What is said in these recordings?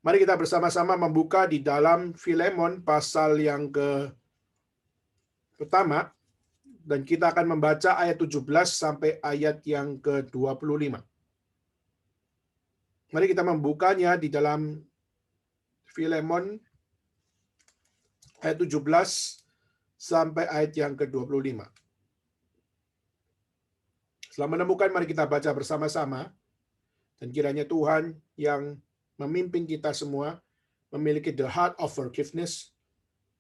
Mari kita bersama-sama membuka di dalam Filemon pasal yang pertama, dan kita akan membaca ayat 17 sampai ayat yang ke-25. Mari kita membukanya di dalam Filemon ayat 17 sampai ayat yang ke-25. Setelah menemukan, mari kita baca bersama-sama, dan kiranya Tuhan yang memimpin kita semua memiliki the heart of forgiveness,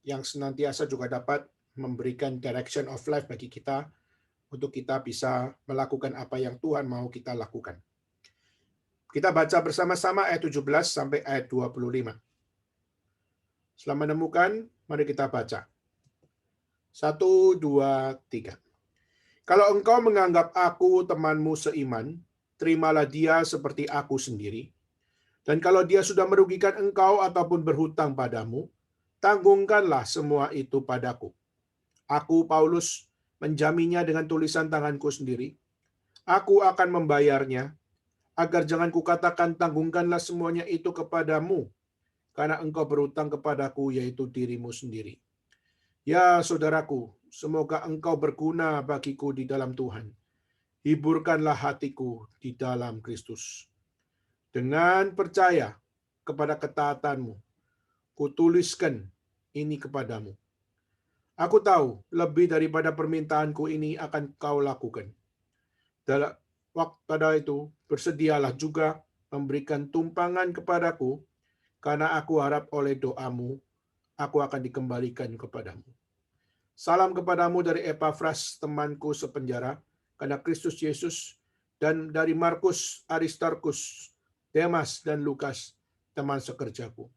yang senantiasa juga dapat memberikan direction of life bagi kita, untuk kita bisa melakukan apa yang Tuhan mau kita lakukan. Kita baca bersama-sama ayat 17 sampai ayat 25. Setelah menemukan, mari kita baca. 1, 2, 3. Kalau engkau menganggap aku temanmu seiman, terimalah dia seperti aku sendiri. Dan kalau dia sudah merugikan engkau ataupun berhutang padamu, tanggungkanlah semua itu padaku. Aku, Paulus, menjaminnya dengan tulisan tanganku sendiri. Aku akan membayarnya, agar jangan kukatakan tanggungkanlah semuanya itu kepadamu, karena engkau berhutang kepadaku, yaitu dirimu sendiri. Ya saudaraku, semoga engkau berguna bagiku di dalam Tuhan. Hiburkanlah hatiku di dalam Kristus. Dengan percaya kepada ketaatanmu, kutuliskan ini kepadamu. Aku tahu lebih daripada permintaanku ini akan kau lakukan. Dalam waktu pada itu, bersedialah juga memberikan tumpangan kepadaku, karena aku harap oleh doamu, aku akan dikembalikan kepadamu. Salam kepadamu dari Epafras, temanku sepenjara, karena Kristus Yesus, dan dari Markus, Aristarkus, Demas, dan Lukas, teman sekerjaku.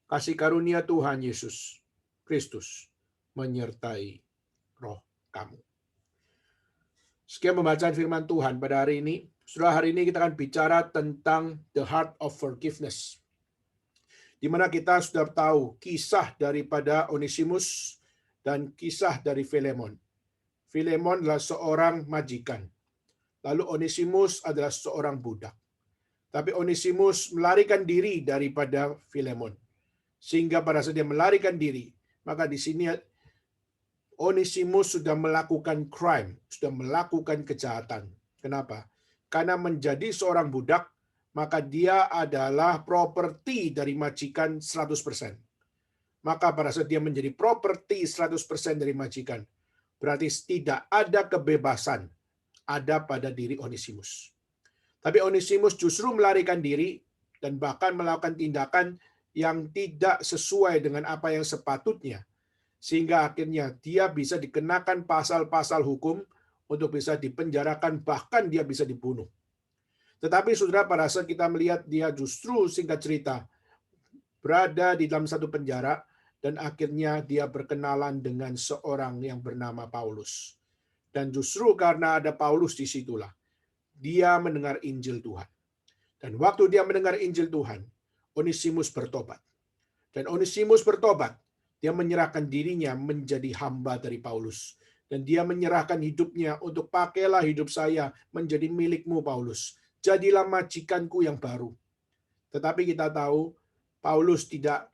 Kasih karunia Tuhan Yesus Kristus menyertai roh kamu. Sekian pembacaan firman Tuhan pada hari ini. Setelah hari ini kita akan bicara tentang the heart of forgiveness, di mana kita sudah tahu kisah daripada Onesimus dan kisah dari Filemon. Filemon adalah seorang majikan, lalu Onesimus adalah seorang budak. Tapi Onesimus melarikan diri daripada Filemon, sehingga pada saat dia melarikan diri, maka di sini Onesimus sudah melakukan crime, sudah melakukan kejahatan. Kenapa? Karena menjadi seorang budak, maka dia adalah properti dari majikan 100%. Maka pada saat dia menjadi properti 100% dari majikan, berarti tidak ada kebebasan ada pada diri Onesimus. Tapi Onesimus justru melarikan diri dan bahkan melakukan tindakan yang tidak sesuai dengan apa yang sepatutnya, sehingga akhirnya dia bisa dikenakan pasal-pasal hukum untuk bisa dipenjarakan, bahkan dia bisa dibunuh. Tetapi saudara, pada saat kita melihat dia justru, singkat cerita, berada di dalam satu penjara, dan akhirnya dia berkenalan dengan seorang yang bernama Paulus. Dan justru karena ada Paulus di situlah dia mendengar Injil Tuhan. Dan waktu dia mendengar Injil Tuhan, Onesimus bertobat. Dan Onesimus bertobat, dia menyerahkan dirinya menjadi hamba dari Paulus. Dan dia menyerahkan hidupnya untuk pakailah hidup saya menjadi milikmu Paulus. Jadilah majikanku yang baru. Tetapi kita tahu Paulus tidak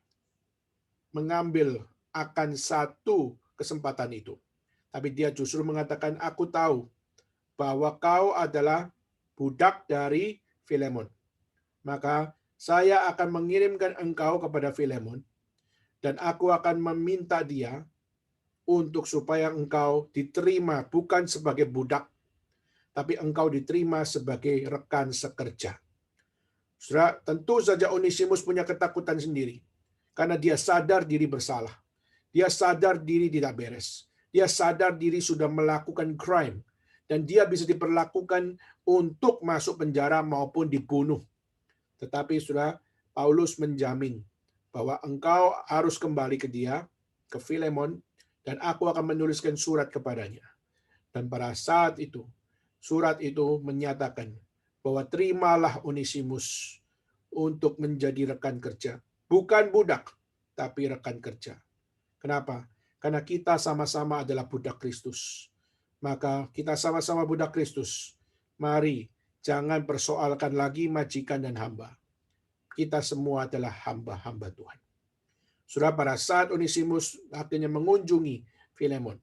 mengambil akan satu kesempatan itu. Tapi dia justru mengatakan, aku tahu bahwa kau adalah budak dari Filemon. Maka saya akan mengirimkan engkau kepada Filemon, dan aku akan meminta dia untuk supaya engkau diterima bukan sebagai budak, tapi engkau diterima sebagai rekan sekerja. Saudara, tentu saja Onesimus punya ketakutan sendiri, karena dia sadar diri bersalah. Dia sadar diri tidak beres. Dia sadar diri sudah melakukan crime, dan dia bisa diperlakukan untuk masuk penjara maupun dibunuh. Tetapi saudara, Paulus menjamin bahwa engkau harus kembali ke dia, ke Filemon, dan aku akan menuliskan surat kepadanya. Dan pada saat itu, surat itu menyatakan bahwa terimalah Onesimus untuk menjadi rekan kerja. Bukan budak, tapi rekan kerja. Kenapa? Karena kita sama-sama adalah budak Kristus. Maka kita sama-sama budak Kristus. Mari, jangan persoalkan lagi majikan dan hamba. kita semua adalah hamba-hamba Tuhan. Saudara, pada saat Onesimus akhirnya mengunjungi Filemon,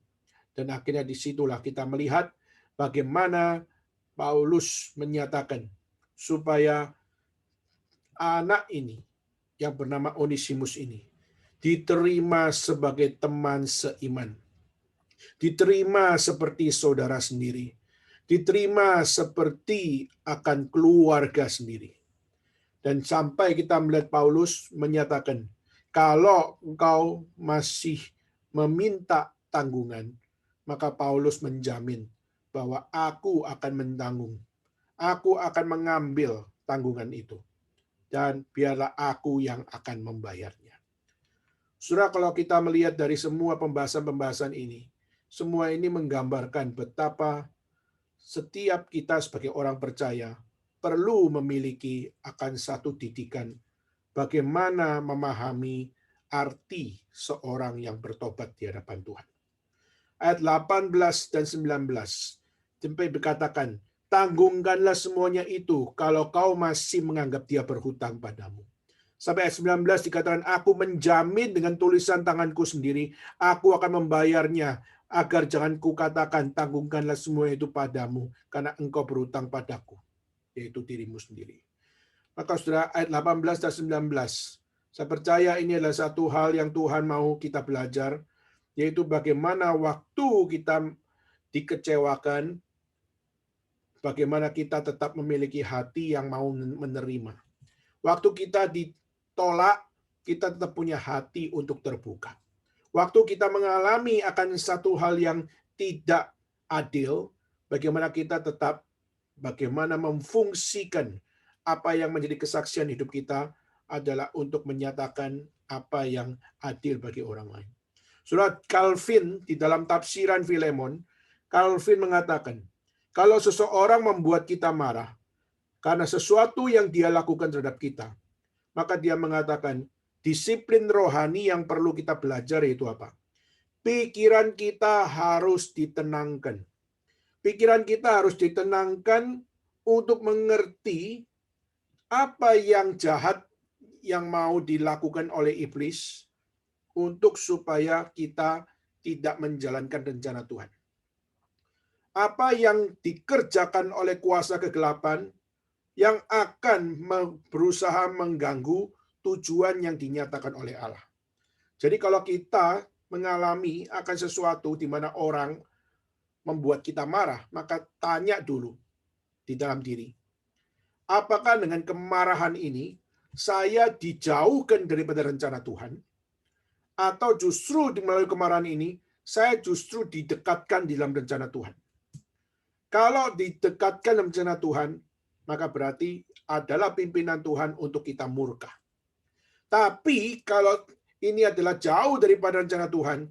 dan akhirnya disitulah kita melihat bagaimana Paulus menyatakan supaya anak ini yang bernama Onesimus ini diterima sebagai teman seiman, diterima seperti saudara sendiri, diterima seperti akan keluarga sendiri. Dan sampai kita melihat Paulus menyatakan, kalau engkau masih meminta tanggungan, maka Paulus menjamin bahwa aku akan menanggung, aku akan mengambil tanggungan itu, dan biarlah aku yang akan membayarnya. Saudara, kalau kita melihat dari semua pembahasan-pembahasan ini, semua ini menggambarkan betapa setiap kita sebagai orang percaya perlu memiliki akan satu didikan bagaimana memahami arti seorang yang bertobat di hadapan Tuhan. Ayat 18 dan 19 sampai berkatakan, tanggungkanlah semuanya itu kalau kau masih menganggap dia berhutang padamu. Sampai ayat 19 dikatakan, aku menjamin dengan tulisan tanganku sendiri, aku akan membayarnya, agar jangan kukatakan tanggungkanlah semua itu padamu, karena engkau berhutang padaku, yaitu dirimu sendiri. Maka saudara, ayat 18 dan 19, saya percaya ini adalah satu hal yang Tuhan mau kita belajar, yaitu bagaimana waktu kita dikecewakan, bagaimana kita tetap memiliki hati yang mau menerima. Waktu kita ditolak, kita tetap punya hati untuk terbuka. Waktu kita mengalami akan satu hal yang tidak adil, bagaimana kita tetap bagaimana memfungsikan apa yang menjadi kesaksian hidup kita adalah untuk menyatakan apa yang adil bagi orang lain. Saudara, Calvin di dalam tafsiran Filemon, Calvin mengatakan, kalau seseorang membuat kita marah karena sesuatu yang dia lakukan terhadap kita, maka dia mengatakan, disiplin rohani yang perlu kita belajar yaitu apa? Pikiran kita harus ditenangkan. Pikiran kita harus ditenangkan untuk mengerti apa yang jahat yang mau dilakukan oleh iblis untuk supaya kita tidak menjalankan rencana Tuhan. Apa yang dikerjakan oleh kuasa kegelapan yang akan berusaha mengganggu tujuan yang dinyatakan oleh Allah. Jadi kalau kita mengalami akan sesuatu di mana orang membuat kita marah, maka tanya dulu di dalam diri, apakah dengan kemarahan ini saya dijauhkan daripada rencana Tuhan, atau justru melalui kemarahan ini saya justru didekatkan di dalam rencana Tuhan. Kalau didekatkan dalam rencana Tuhan, maka berarti adalah pimpinan Tuhan untuk kita murka. Tapi kalau ini adalah jauh daripada rencana Tuhan,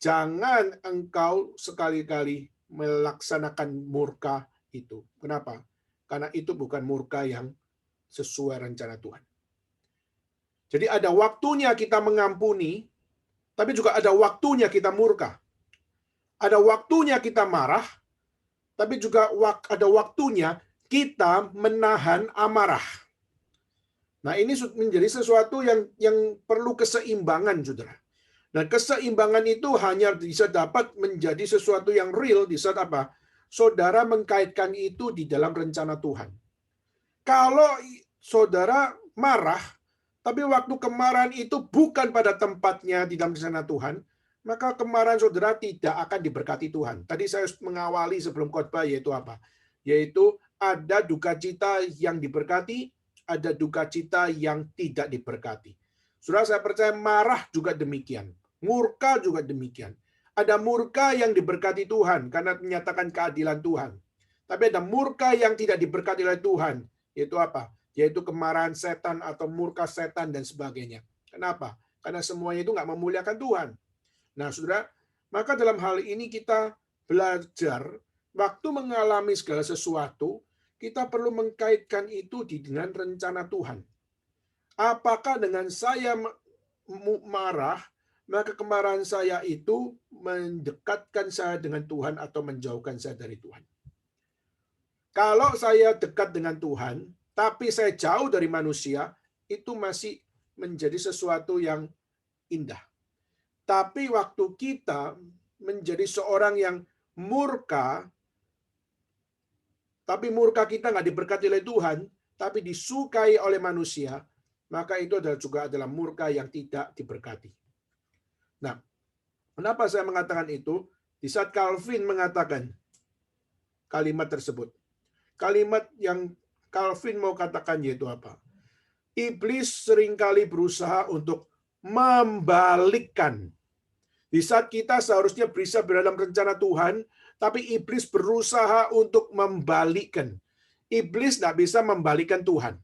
jangan engkau sekali-kali melaksanakan murka itu. Kenapa? Karena itu bukan murka yang sesuai rencana Tuhan. Jadi ada waktunya kita mengampuni, tapi juga ada waktunya kita murka. Ada waktunya kita marah, tapi juga ada waktunya kita menahan amarah. Nah, ini menjadi sesuatu yang perlu keseimbangan, saudara. Dan keseimbangan itu hanya bisa dapat menjadi sesuatu yang real di saat apa? Saudara mengkaitkan itu di dalam rencana Tuhan. Kalau saudara marah, tapi waktu kemarahan itu bukan pada tempatnya di dalam rencana Tuhan, maka kemarahan saudara tidak akan diberkati Tuhan. Tadi saya mengawali sebelum khotbah yaitu apa? Yaitu ada duka cita yang diberkati, ada duka cita yang tidak diberkati. Saudara, saya percaya marah juga demikian. Murka juga demikian. Ada murka yang diberkati Tuhan karena menyatakan keadilan Tuhan. Tapi ada murka yang tidak diberkati oleh Tuhan. Yaitu apa? Yaitu kemarahan setan atau murka setan dan sebagainya. Kenapa? Karena semuanya itu nggak memuliakan Tuhan. Nah, saudara, maka dalam hal ini kita belajar waktu mengalami segala sesuatu, kita perlu mengkaitkan itu dengan rencana Tuhan. Apakah dengan saya marah, maka kemarahan saya itu mendekatkan saya dengan Tuhan atau menjauhkan saya dari Tuhan? Kalau saya dekat dengan Tuhan, tapi saya jauh dari manusia, itu masih menjadi sesuatu yang indah. Tapi waktu kita menjadi seorang yang murka, tapi murka kita nggak diberkati oleh Tuhan, tapi disukai oleh manusia, maka itu juga adalah murka yang tidak diberkati. Nah, kenapa saya mengatakan itu? Di saat Calvin mengatakan kalimat tersebut, kalimat yang Calvin mau katakan yaitu apa? Iblis seringkali berusaha untuk membalikkan. Di saat kita seharusnya bisa berada dalam rencana Tuhan, tapi iblis berusaha untuk membalikkan. Iblis tidak bisa membalikkan Tuhan.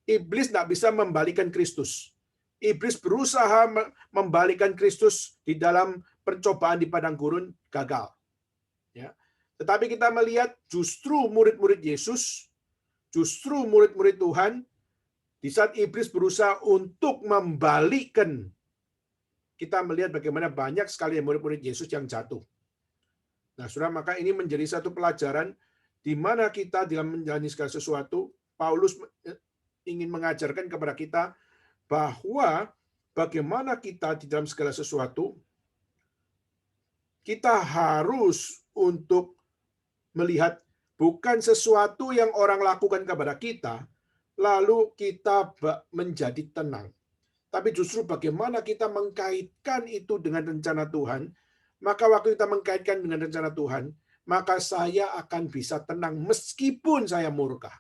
Iblis tidak bisa membalikkan Kristus. Iblis berusaha membalikkan Kristus di dalam percobaan di padang gurun, gagal. Ya. Tetapi kita melihat justru murid-murid Yesus, justru murid-murid Tuhan, di saat iblis berusaha untuk membalikkan, kita melihat bagaimana banyak sekali murid-murid Yesus yang jatuh. Nah, saudara, maka ini menjadi satu pelajaran di mana kita dalam menjalani segala sesuatu, Paulus ingin mengajarkan kepada kita bahwa bagaimana kita di dalam segala sesuatu, kita harus untuk melihat bukan sesuatu yang orang lakukan kepada kita, lalu kita menjadi tenang. Tapi justru bagaimana kita mengkaitkan itu dengan rencana Tuhan, maka waktu kita mengkaitkan dengan rencana Tuhan, maka saya akan bisa tenang meskipun saya murka.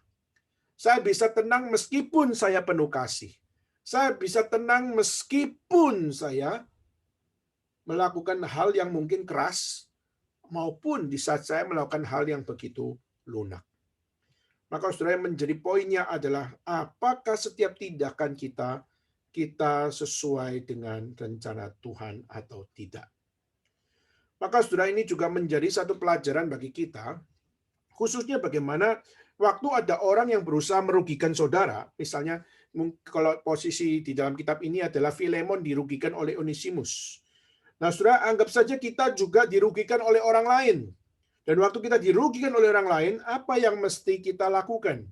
Saya bisa tenang meskipun saya penuh kasih. Saya bisa tenang meskipun saya melakukan hal yang mungkin keras, maupun di saat saya melakukan hal yang begitu lunak. Maka saudara, yang menjadi poinnya adalah apakah setiap tindakan kita sesuai dengan rencana Tuhan atau tidak. Maka saudara, ini juga menjadi satu pelajaran bagi kita, khususnya bagaimana waktu ada orang yang berusaha merugikan saudara, misalnya kalau posisi di dalam kitab ini adalah Filemon dirugikan oleh Onesimus. Nah saudara, anggap saja kita juga dirugikan oleh orang lain. Dan waktu kita dirugikan oleh orang lain, apa yang mesti kita lakukan?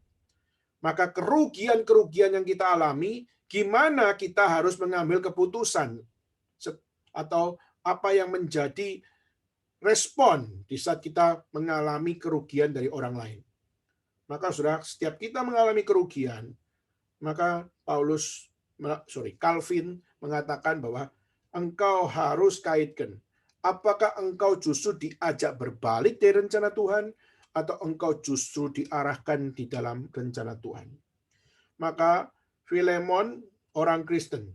Maka kerugian-kerugian yang kita alami, gimana kita harus mengambil keputusan? Atau apa yang menjadi respon di saat kita mengalami kerugian dari orang lain? Maka saudara, setiap kita mengalami kerugian, maka Calvin mengatakan bahwa engkau harus kaitkan. Apakah engkau justru diajak berbalik dari rencana Tuhan, atau engkau justru diarahkan di dalam rencana Tuhan? Maka Filemon orang Kristen,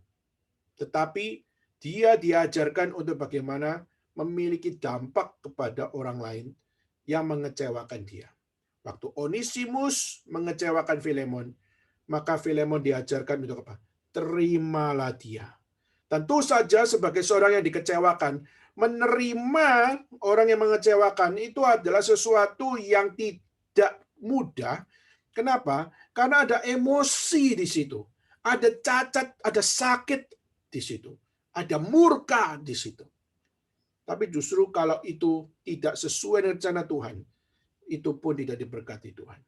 tetapi dia diajarkan untuk bagaimana memiliki dampak kepada orang lain yang mengecewakan dia. Waktu Onesimus mengecewakan Filemon, maka Filemon diajarkan untuk apa? Terimalah dia. Tentu saja sebagai seorang yang dikecewakan, menerima orang yang mengecewakan itu adalah sesuatu yang tidak mudah. Kenapa? Karena ada emosi di situ. Ada cacat, ada sakit di situ. Ada murka di situ. Tapi justru kalau itu tidak sesuai dengan rencana Tuhan, itu pun tidak diberkati Tuhan.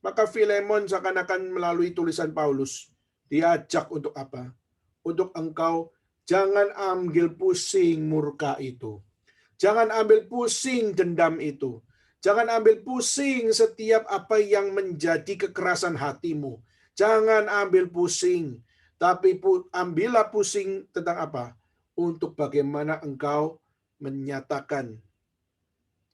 Maka Filemon seakan-akan melalui tulisan Paulus diajak untuk apa? Untuk engkau jangan ambil pusing murka itu. Jangan ambil pusing dendam itu. Jangan ambil pusing setiap apa yang menjadi kekerasan hatimu. Jangan ambil pusing. Tapi ambillah pusing tentang apa? Untuk bagaimana engkau menyatakan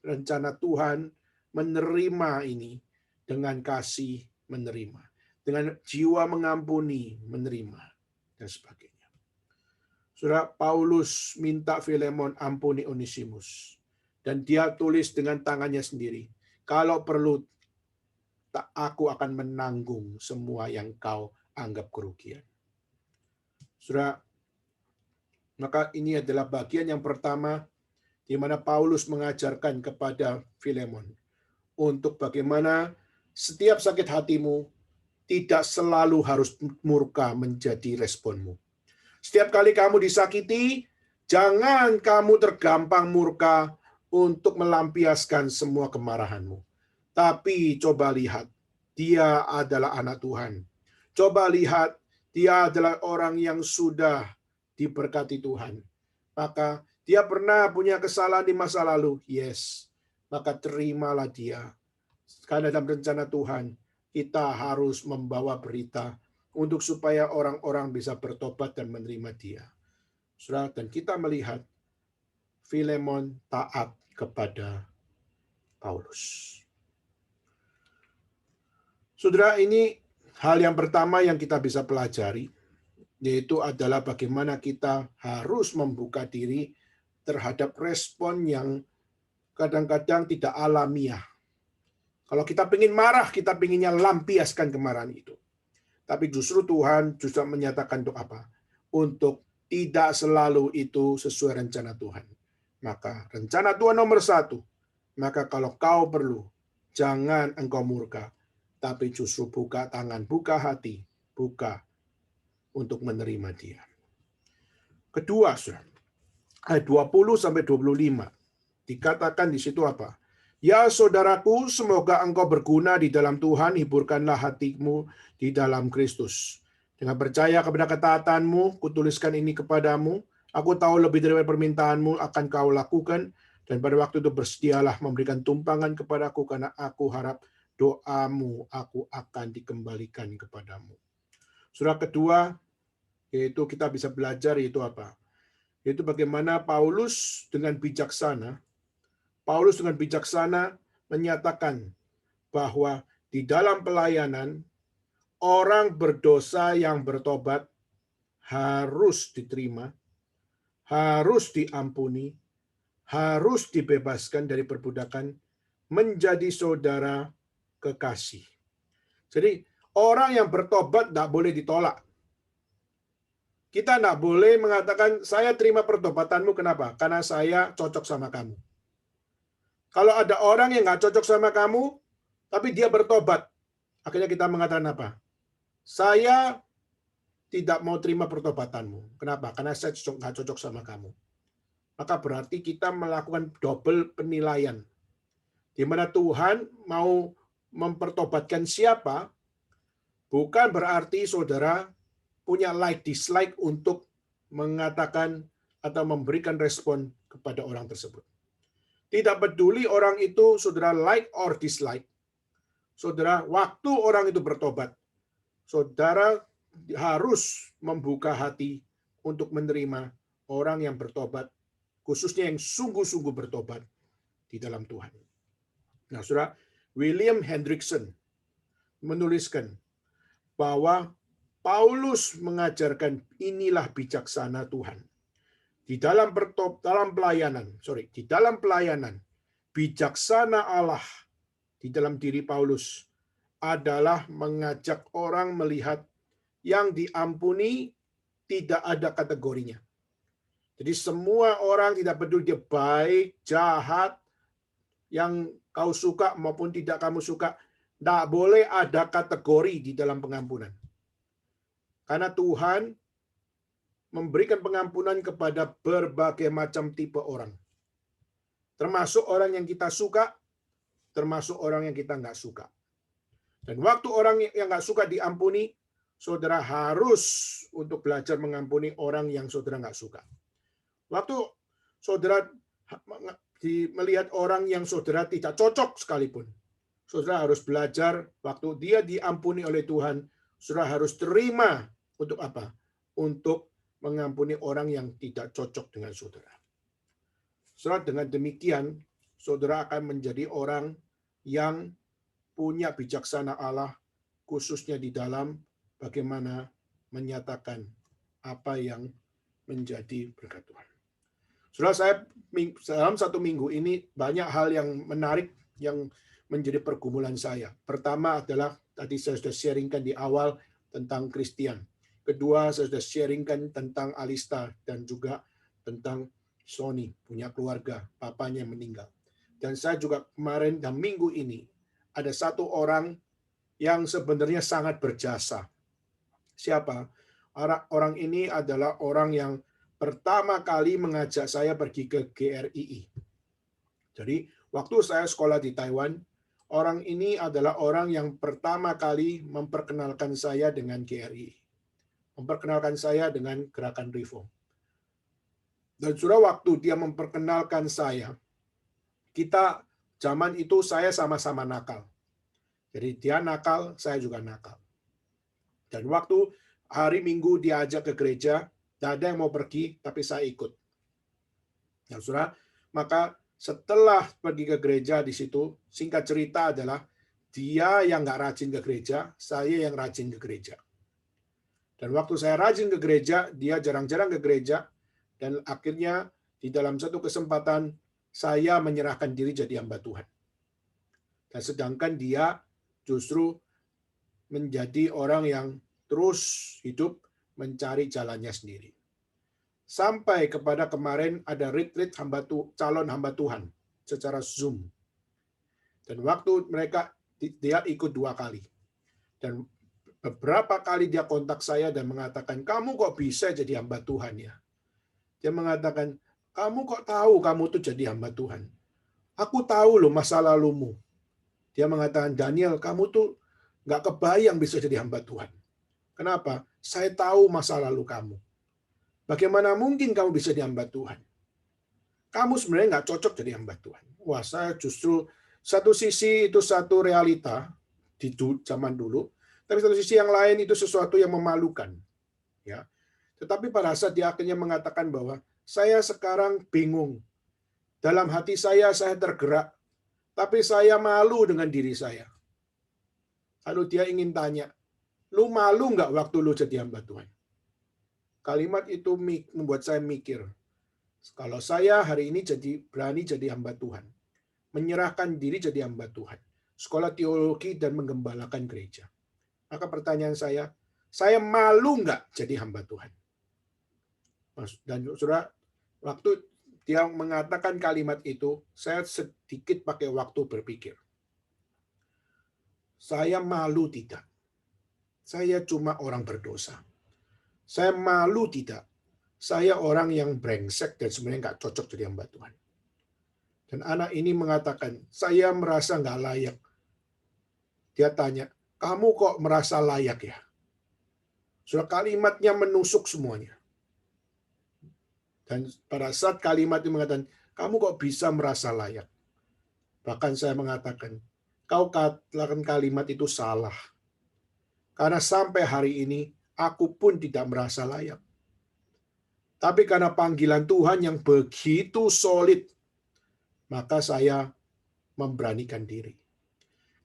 rencana Tuhan, menerima ini dengan kasih, menerima. Dengan jiwa mengampuni, menerima. Dan sebagainya. Saudara, Paulus minta Filemon ampuni Onesimus. Dan dia tulis dengan tangannya sendiri. Kalau perlu, aku akan menanggung semua yang kau anggap kerugian. Saudara, maka ini adalah bagian yang pertama di mana Paulus mengajarkan kepada Filemon untuk bagaimana setiap sakit hatimu tidak selalu harus murka menjadi responmu. Setiap kali kamu disakiti, jangan kamu tergampang murka untuk melampiaskan semua kemarahanmu. Tapi coba lihat, dia adalah anak Tuhan. Coba lihat, Dia adalah orang yang sudah diberkati Tuhan. Maka dia pernah punya kesalahan di masa lalu. Yes. Maka terimalah dia. Karena dalam rencana Tuhan, kita harus membawa berita untuk supaya orang-orang bisa bertobat dan menerima dia. Saudara, dan kita melihat Filemon taat kepada Paulus. Saudara, ini hal yang pertama yang kita bisa pelajari, yaitu adalah bagaimana kita harus membuka diri terhadap respon yang kadang-kadang tidak alamiah. Kalau kita ingin marah, kita inginnya lampiaskan kemarahan itu. Tapi justru Tuhan justru menyatakan untuk apa? Untuk tidak selalu itu sesuai rencana Tuhan. Maka rencana Tuhan nomor 1. Maka kalau kau perlu, jangan engkau murka. Tapi justru buka tangan, buka hati, buka untuk menerima dia. Kedua, ayat 20-25. Dikatakan di situ apa? Ya saudaraku, semoga engkau berguna di dalam Tuhan, hiburkanlah hatimu di dalam Kristus. Dengan percaya kepada ketaatanmu, kutuliskan ini kepadamu. Aku tahu lebih dari permintaanmu akan kau lakukan, dan pada waktu itu bersedialah memberikan tumpangan kepadaku, karena aku harap doamu aku akan dikembalikan kepadamu. Surah kedua, yaitu kita bisa belajar, yaitu apa? Yaitu bagaimana Paulus dengan bijaksana menyatakan bahwa di dalam pelayanan, orang berdosa yang bertobat harus diterima, harus diampuni, harus dibebaskan dari perbudakan, menjadi saudara kekasih. Jadi orang yang bertobat tidak boleh ditolak. Kita tidak boleh mengatakan, saya terima pertobatanmu, kenapa? Karena saya cocok sama kamu. Kalau ada orang yang nggak cocok sama kamu, tapi dia bertobat, akhirnya kita mengatakan apa? Saya tidak mau terima pertobatanmu. Kenapa? Karena saya nggak cocok sama kamu. Maka berarti kita melakukan double penilaian. Di mana Tuhan mau mempertobatkan siapa, bukan berarti saudara punya like dislike untuk mengatakan atau memberikan respon kepada orang tersebut. Tidak peduli orang itu saudara like or dislike. Saudara, waktu orang itu bertobat, saudara harus membuka hati untuk menerima orang yang bertobat, khususnya yang sungguh-sungguh bertobat di dalam Tuhan. Nah, saudara, William Hendrickson menuliskan bahwa Paulus mengajarkan inilah bijaksana Tuhan. Di dalam pelayanan, bijaksana Allah di dalam diri Paulus adalah mengajak orang melihat yang diampuni tidak ada kategorinya. Jadi semua orang tidak peduli dia baik, jahat, yang kau suka maupun tidak kamu suka, tidak boleh ada kategori di dalam pengampunan. Karena Tuhan memberikan pengampunan kepada berbagai macam tipe orang. Termasuk orang yang kita suka, termasuk orang yang kita nggak suka. Dan waktu orang yang nggak suka diampuni, saudara harus untuk belajar mengampuni orang yang saudara nggak suka. Waktu saudara melihat orang yang saudara tidak cocok sekalipun, saudara harus belajar waktu dia diampuni oleh Tuhan, saudara harus terima untuk apa? Untuk mengampuni orang yang tidak cocok dengan saudara. Saudara, dengan demikian, saudara akan menjadi orang yang punya bijaksana Allah, khususnya di dalam bagaimana menyatakan apa yang menjadi berkat Tuhan. Saudara, saya dalam satu minggu ini banyak hal yang menarik yang menjadi pergumulan saya. Pertama adalah tadi saya sudah sharingkan di awal tentang Christian. Kedua, saya sudah sharingkan tentang Alista dan juga tentang Sony, punya keluarga, papanya meninggal. Dan saya juga kemarin dan minggu ini ada satu orang yang sebenarnya sangat berjasa. Siapa? Orang ini adalah orang yang pertama kali mengajak saya pergi ke GRII. Jadi, waktu saya sekolah di Taiwan, orang ini adalah orang yang pertama kali memperkenalkan saya dengan GRII. memperkenalkan saya dengan gerakan reform. Dan sudah waktu dia memperkenalkan saya, kita zaman itu saya sama-sama nakal. Jadi dia nakal, saya juga nakal. Dan waktu hari Minggu dia ajak ke gereja, tidak ada yang mau pergi, tapi saya ikut. Ya, saudara, maka setelah pergi ke gereja di situ, singkat cerita adalah dia yang nggak rajin ke gereja, saya yang rajin ke gereja. Dan waktu saya rajin ke gereja, dia jarang-jarang ke gereja, dan akhirnya di dalam satu kesempatan saya menyerahkan diri jadi hamba Tuhan. Dan sedangkan dia justru menjadi orang yang terus hidup mencari jalannya sendiri. Sampai kepada kemarin ada retreat calon hamba Tuhan secara Zoom. Dan waktu dia ikut 2 kali. Dan beberapa kali dia kontak saya dan mengatakan, kamu kok bisa jadi hamba Tuhan ya? Dia mengatakan, kamu kok tahu kamu tuh jadi hamba Tuhan? Aku tahu loh masa lalumu. Dia mengatakan, Daniel, kamu tuh nggak kebayang bisa jadi hamba Tuhan. Kenapa? Saya tahu masa lalu kamu. Bagaimana mungkin kamu bisa jadi hamba Tuhan? Kamu sebenarnya nggak cocok jadi hamba Tuhan. Wah, saya justru satu sisi itu satu realita di zaman dulu, tapi satu sisi yang lain itu sesuatu yang memalukan. Ya. Tetapi pada saat dia akhirnya mengatakan bahwa saya sekarang bingung. Dalam hati saya tergerak, tapi saya malu dengan diri saya. Lalu dia ingin tanya, lu malu nggak waktu lu jadi hamba Tuhan? Kalimat itu membuat saya mikir, kalau saya hari ini berani jadi hamba Tuhan, menyerahkan diri jadi hamba Tuhan, sekolah teologi dan menggembalakan gereja. Maka pertanyaan saya malu nggak jadi hamba Tuhan? Dan saudara, waktu dia mengatakan kalimat itu, saya sedikit pakai waktu berpikir. Saya malu tidak? Saya cuma orang berdosa. Saya malu tidak? Saya orang yang brengsek dan sebenarnya nggak cocok jadi hamba Tuhan. Dan anak ini mengatakan, saya merasa nggak layak. Dia tanya, kamu kok merasa layak ya? Sudah kalimatnya menusuk semuanya. Dan pada saat kalimat itu mengatakan, kamu kok bisa merasa layak? Bahkan saya mengatakan, kau katakan kalimat itu salah. Karena sampai hari ini, aku pun tidak merasa layak. Tapi karena panggilan Tuhan yang begitu solid, maka saya memberanikan diri.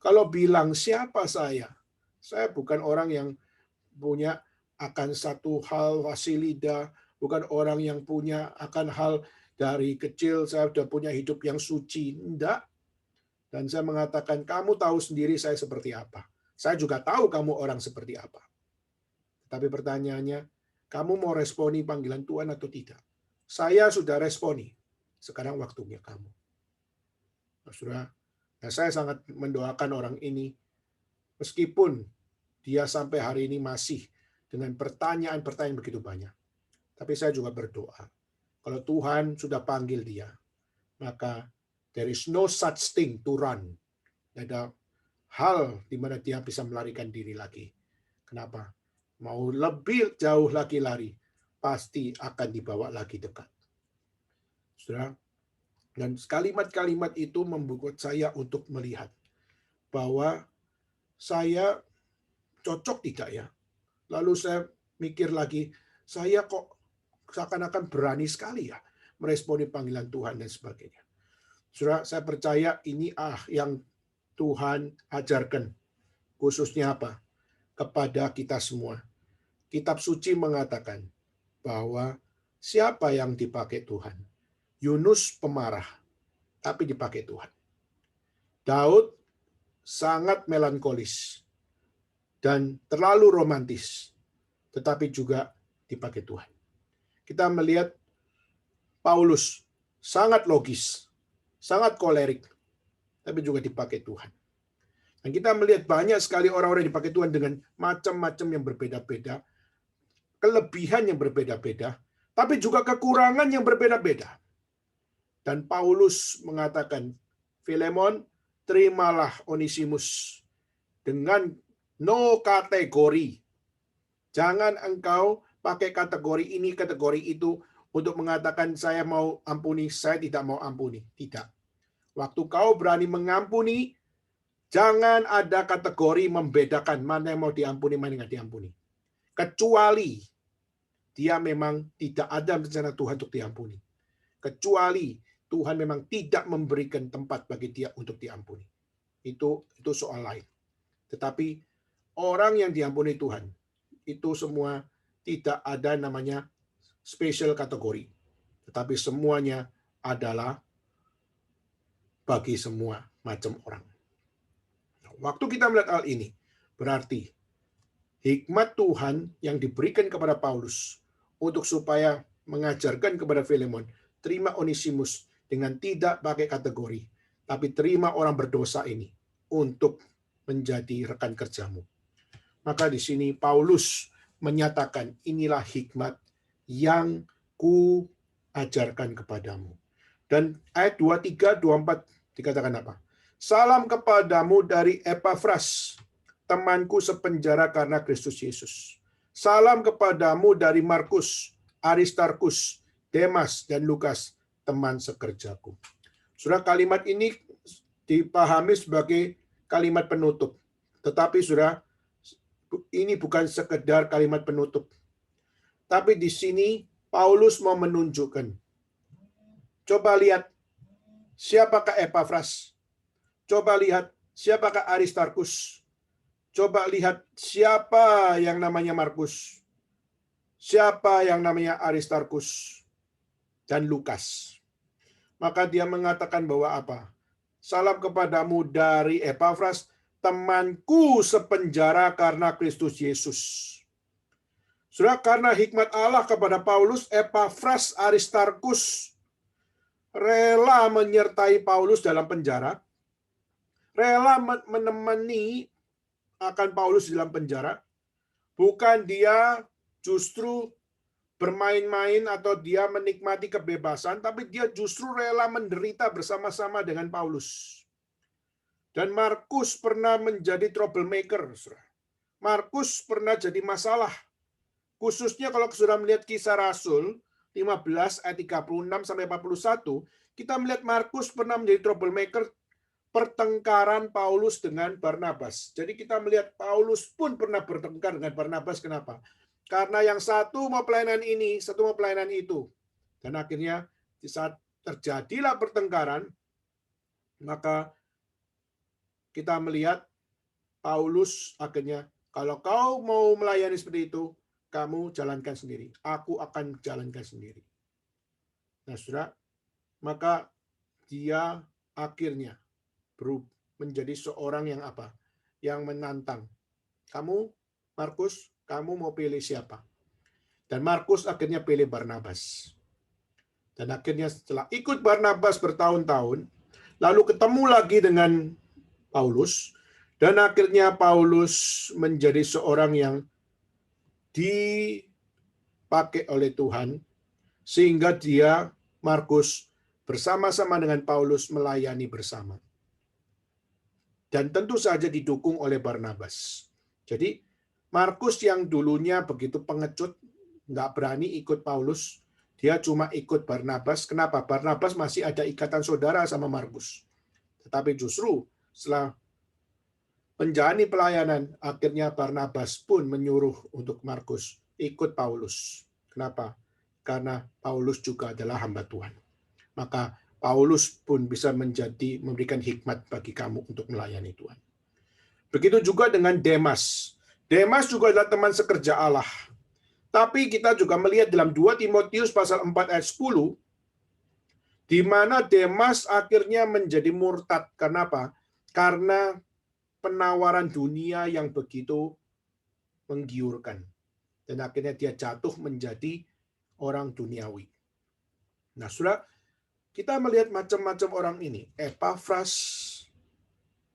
Kalau bilang siapa saya? Saya bukan orang yang punya akan satu hal fasilida, bukan orang yang punya akan hal dari kecil saya sudah punya hidup yang suci. Enggak. Dan saya mengatakan, kamu tahu sendiri saya seperti apa. Saya juga tahu kamu orang seperti apa. Tapi pertanyaannya, kamu mau responi panggilan Tuhan atau tidak? Saya sudah responi. Sekarang waktunya kamu. Saudara, nah saya sangat mendoakan orang ini, meskipun dia sampai hari ini masih dengan pertanyaan-pertanyaan begitu banyak. Tapi saya juga berdoa, kalau Tuhan sudah panggil dia, maka there is no such thing to run. Ada hal di mana dia bisa melarikan diri lagi. Kenapa? Mau lebih jauh lagi lari, pasti akan dibawa lagi dekat. Saudara, dan kalimat-kalimat itu membuat saya untuk melihat bahwa saya cocok tidak ya. Lalu saya mikir lagi, saya kok seakan-akan berani sekali ya meresponi panggilan Tuhan dan sebagainya. Saudara, saya percaya ini yang Tuhan ajarkan, khususnya apa? Kepada kita semua. Kitab suci mengatakan bahwa siapa yang dipakai Tuhan? Yunus pemarah, tapi dipakai Tuhan. Daud sangat melankolis dan terlalu romantis, tetapi juga dipakai Tuhan. Kita melihat Paulus sangat logis, sangat kolerik, tapi juga dipakai Tuhan. Dan kita melihat banyak sekali orang-orang yang dipakai Tuhan dengan macam-macam yang berbeda-beda, kelebihan yang berbeda-beda, tapi juga kekurangan yang berbeda-beda. Dan Paulus mengatakan, Filemon, terimalah Onesimus dengan no kategori. Jangan engkau pakai kategori ini, kategori itu untuk mengatakan saya mau ampuni, saya tidak mau ampuni. Tidak. Waktu kau berani mengampuni, jangan ada kategori membedakan mana yang mau diampuni, mana yang nggak diampuni. Kecuali dia memang tidak ada rencana Tuhan untuk diampuni. Kecuali Tuhan memang tidak memberikan tempat bagi dia untuk diampuni. Itu soal lain. Tetapi orang yang diampuni Tuhan, itu semua tidak ada namanya special kategori. Tetapi semuanya adalah bagi semua macam orang. Waktu kita melihat hal ini, berarti hikmat Tuhan yang diberikan kepada Paulus untuk supaya mengajarkan kepada Filemon, terima Onesimus dengan tidak pakai kategori, tapi terima orang berdosa ini untuk menjadi rekan kerjamu. Maka di sini Paulus menyatakan, inilah hikmat yang ku ajarkan kepadamu. Dan ayat 23, 24 dikatakan apa? Salam kepadamu dari Epafras, temanku sepenjara karena Kristus Yesus. Salam kepadamu dari Markus, Aristarkus, Demas, dan Lukas, teman sekerjaku. Saudara, kalimat ini dipahami sebagai kalimat penutup. Tetapi saudara, ini bukan sekedar kalimat penutup. Tapi di sini Paulus mau menunjukkan. Coba lihat siapakah Epafras. Coba lihat siapakah Aristarkus. Coba lihat siapa yang namanya Markus. Siapa yang namanya Aristarkus dan Lukas. Maka dia mengatakan bahwa apa? Salam kepadamu dari Epafras, temanku sepenjara karena Kristus Yesus. Saudara, karena hikmat Allah kepada Paulus, Epafras, Aristarkus rela menyertai Paulus dalam penjara, rela menemani akan Paulus dalam penjara. Bukan dia justru bermain-main atau dia menikmati kebebasan, tapi dia justru rela menderita bersama-sama dengan Paulus. Dan Markus pernah menjadi troublemaker. Markus pernah jadi masalah. Khususnya kalau sudah melihat Kisah Rasul 15 ayat 36 sampai 41, kita melihat Markus pernah menjadi troublemaker pertengkaran Paulus dengan Barnabas. Jadi kita melihat Paulus pun pernah bertengkar dengan Barnabas. Kenapa? Karena yang satu mau pelayanan ini, satu mau pelayanan itu. Dan akhirnya di saat terjadilah pertengkaran, maka kita melihat Paulus akhirnya, kalau kau mau melayani seperti itu, kamu jalankan sendiri. Aku akan jalankan sendiri. Nah, saudara, maka dia akhirnya menjadi seorang yang apa? Yang menantang. Kamu, Markus, kamu mau pilih siapa? Dan Markus akhirnya pilih Barnabas. Dan akhirnya setelah ikut Barnabas bertahun-tahun, lalu ketemu lagi dengan Paulus, dan akhirnya Paulus menjadi seorang yang dipakai oleh Tuhan, sehingga dia, Markus, bersama-sama dengan Paulus melayani bersama. Dan tentu saja didukung oleh Barnabas. Jadi, Markus yang dulunya begitu pengecut, nggak berani ikut Paulus, dia cuma ikut Barnabas. Kenapa? Barnabas masih ada ikatan saudara sama Markus. Tetapi justru setelah menjalani pelayanan, akhirnya Barnabas pun menyuruh untuk Markus ikut Paulus. Kenapa? Karena Paulus juga adalah hamba Tuhan. Maka Paulus pun bisa memberikan hikmat bagi kamu untuk melayani Tuhan. Begitu juga dengan Demas. Demas juga adalah teman sekerja Allah. Tapi kita juga melihat dalam 2 Timotius pasal 4 ayat 10, di mana Demas akhirnya menjadi murtad. Kenapa? Karena penawaran dunia yang begitu menggiurkan. Dan akhirnya dia jatuh menjadi orang duniawi. Nah, saudara, kita melihat macam-macam orang ini. Epafras,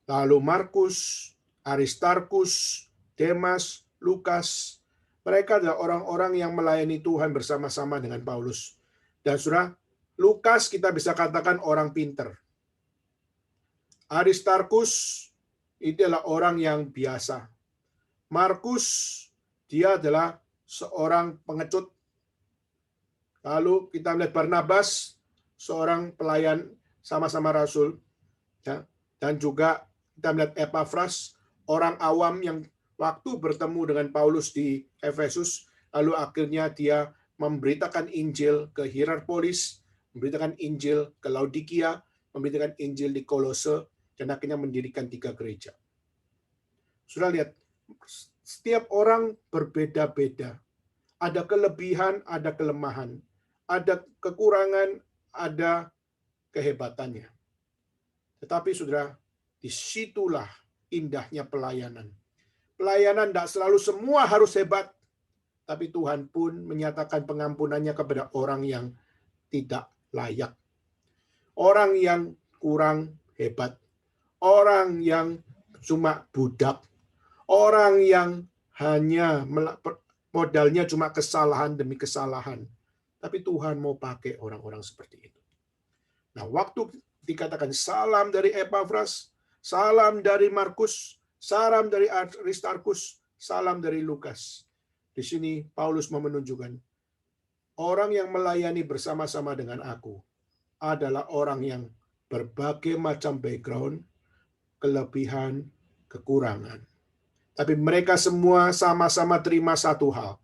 lalu Markus, Aristarkus, Demas, Lukas. Mereka adalah orang-orang yang melayani Tuhan bersama-sama dengan Paulus. Dan saudara, Lukas kita bisa katakan orang pinter. Aristarkus itu adalah orang yang biasa. Markus Dia adalah seorang pengecut. Lalu kita melihat Barnabas, seorang pelayan sama-sama rasul. Ya. Dan juga kita melihat Epafras, orang awam yang waktu bertemu dengan Paulus di Efesus, lalu akhirnya dia memberitakan Injil ke Hierapolis, memberitakan Injil ke Laodikia, memberitakan Injil di Kolose, dan akhirnya mendirikan 3 gereja. Sudah lihat, setiap orang berbeda-beda. Ada kelebihan, ada kelemahan. Ada kekurangan, ada kehebatannya. Tetapi saudara, disitulah indahnya pelayanan. Pelayanan tidak selalu semua harus hebat, tapi Tuhan pun menyatakan pengampunannya kepada orang yang tidak layak. Orang yang kurang hebat. Orang yang cuma budak. Orang yang hanya modalnya cuma kesalahan demi kesalahan. Tapi Tuhan mau pakai orang-orang seperti itu. Nah, waktu dikatakan salam dari Epafras, salam dari Markus, salam dari Aristarkus, salam dari Lukas. Di sini Paulus mau menunjukkan orang yang melayani bersama-sama dengan aku adalah orang yang berbagai macam background, kelebihan, kekurangan. Tapi mereka semua sama-sama terima satu hal.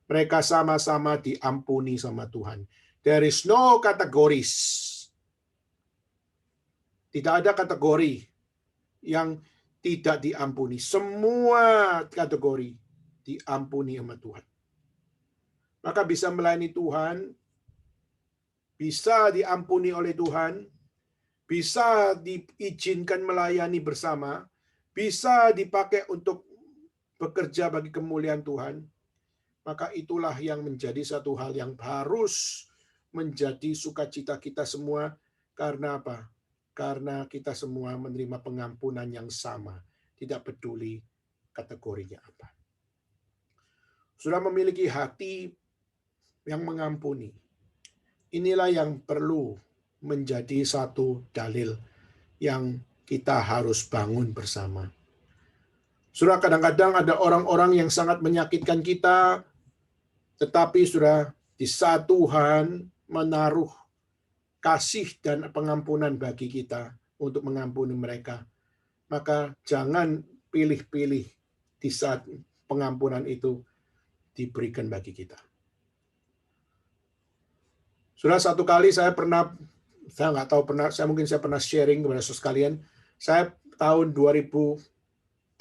Mereka sama-sama diampuni sama Tuhan. There is no categories. Tidak ada kategori yang tidak diampuni. Semua kategori diampuni sama Tuhan. Maka bisa melayani Tuhan, bisa diampuni oleh Tuhan, bisa diizinkan melayani bersama, bisa dipakai untuk bekerja bagi kemuliaan Tuhan, maka itulah yang menjadi satu hal yang harus menjadi sukacita kita semua. Karena apa? Karena kita semua menerima pengampunan yang sama, tidak peduli kategorinya apa. Sudah memiliki hati yang mengampuni. Inilah yang perlu menjadi satu dalil yang kita harus bangun bersama. Sudah kadang-kadang ada orang-orang yang sangat menyakitkan kita, tetapi sudah di saat Tuhan menaruh kasih dan pengampunan bagi kita untuk mengampuni mereka, maka jangan pilih-pilih di saat pengampunan itu diberikan bagi kita. Sudah satu kali saya pernah sharing kepada saudara sekalian. Saya tahun 2003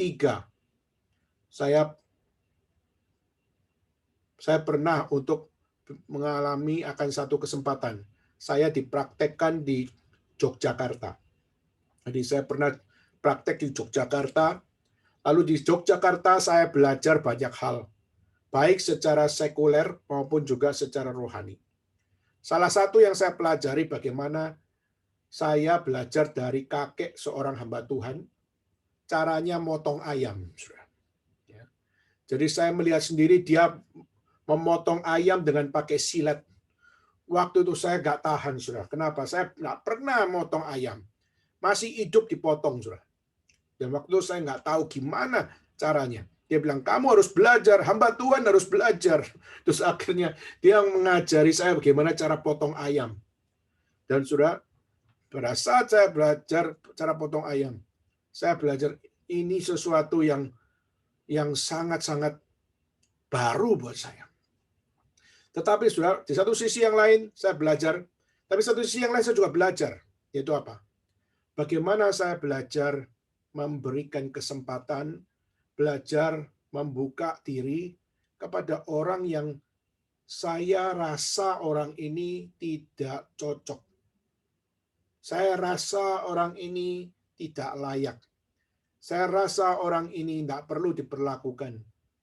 saya pernah untuk mengalami akan satu kesempatan. Saya dipraktekkan di Yogyakarta. Jadi saya pernah praktek di Yogyakarta. Lalu di Yogyakarta saya belajar banyak hal, baik secara sekuler maupun juga secara rohani. Salah satu yang saya pelajari bagaimana saya belajar dari kakek seorang hamba Tuhan, caranya motong ayam. Jadi saya melihat sendiri dia memotong ayam dengan pakai silet. Waktu itu saya nggak tahan, saudara. Kenapa? Saya nggak pernah motong ayam. Masih hidup dipotong, saudara. Dan waktu itu saya nggak tahu gimana caranya. Dia bilang, kamu harus belajar, hamba Tuhan harus belajar. Terus akhirnya dia mengajari saya bagaimana cara potong ayam. Dan saudara, pada saat saya belajar cara potong ayam, saya belajar ini sesuatu yang sangat-sangat baru buat saya. Tetapi saudara, di satu sisi yang lain saya belajar, tapi satu sisi yang lain saya juga belajar, yaitu apa? Bagaimana saya belajar memberikan kesempatan, belajar membuka diri kepada orang yang saya rasa orang ini tidak cocok. Saya rasa orang ini tidak layak. Saya rasa orang ini tidak perlu diperlakukan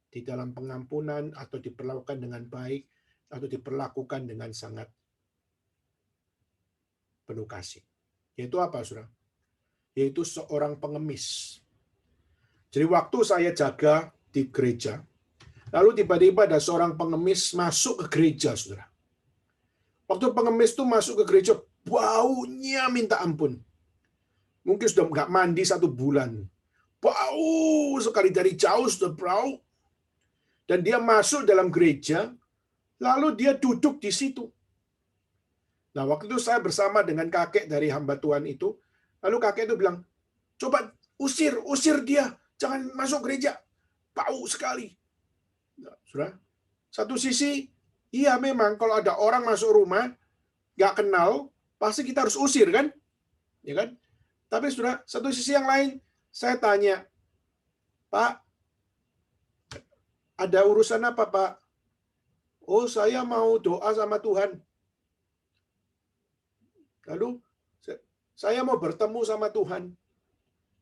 di dalam pengampunan atau diperlakukan dengan baik atau diperlakukan dengan sangat penuh kasih. Yaitu apa, saudara? Yaitu seorang pengemis. Jadi waktu saya jaga di gereja, lalu tiba-tiba ada seorang pengemis masuk ke gereja, saudara. Waktu pengemis itu masuk ke gereja, baunya minta ampun. Mungkin sudah nggak mandi 1 bulan. Bau sekali, dari jauh sudah bau. Dan dia masuk dalam gereja, lalu dia duduk di situ. Nah, waktu itu saya bersama dengan kakek dari hamba Tuhan itu, lalu kakek itu bilang, coba usir dia, jangan masuk gereja, bau sekali. Nah, saudara, satu sisi, iya memang kalau ada orang masuk rumah, nggak kenal, pasti kita harus usir kan? Ya kan? Tapi saudara, satu sisi yang lain, saya tanya, Pak, ada urusan apa Pak? Oh, saya mau doa sama Tuhan. Lalu, saya mau bertemu sama Tuhan.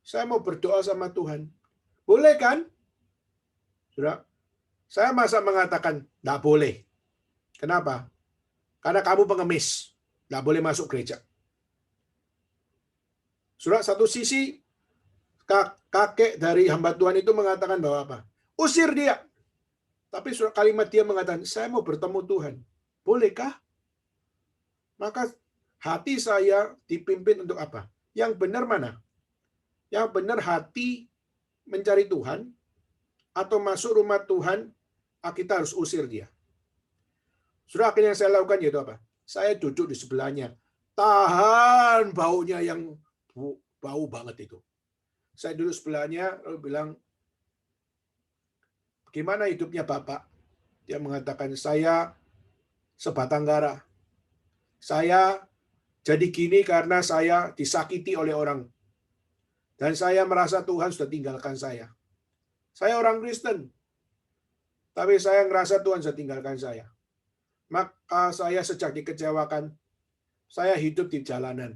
Saya mau berdoa sama Tuhan. Boleh kan? Saudara, saya masa mengatakan, nggak boleh. Kenapa? Karena kamu pengemis. Nggak boleh masuk gereja. Saudara, satu sisi, kakek dari hamba Tuhan itu mengatakan bahwa apa? Usir dia. Tapi kalimat dia mengatakan, saya mau bertemu Tuhan. Bolehkah? Maka hati saya dipimpin untuk apa? Yang benar mana? Yang benar hati mencari Tuhan, atau masuk rumah Tuhan, kita harus usir dia. Sudah akhirnya yang saya lakukan yaitu apa? Saya duduk di sebelahnya. Tahan baunya yang bau banget itu. Saya duduk sebelahnya, lalu bilang, gimana hidupnya Bapak? Dia mengatakan, saya sebatang kara. Saya jadi gini karena saya disakiti oleh orang. Dan saya merasa Tuhan sudah tinggalkan saya. Saya orang Kristen. Tapi saya merasa Tuhan sudah tinggalkan saya. Maka saya sejak dikecewakan, saya hidup di jalanan.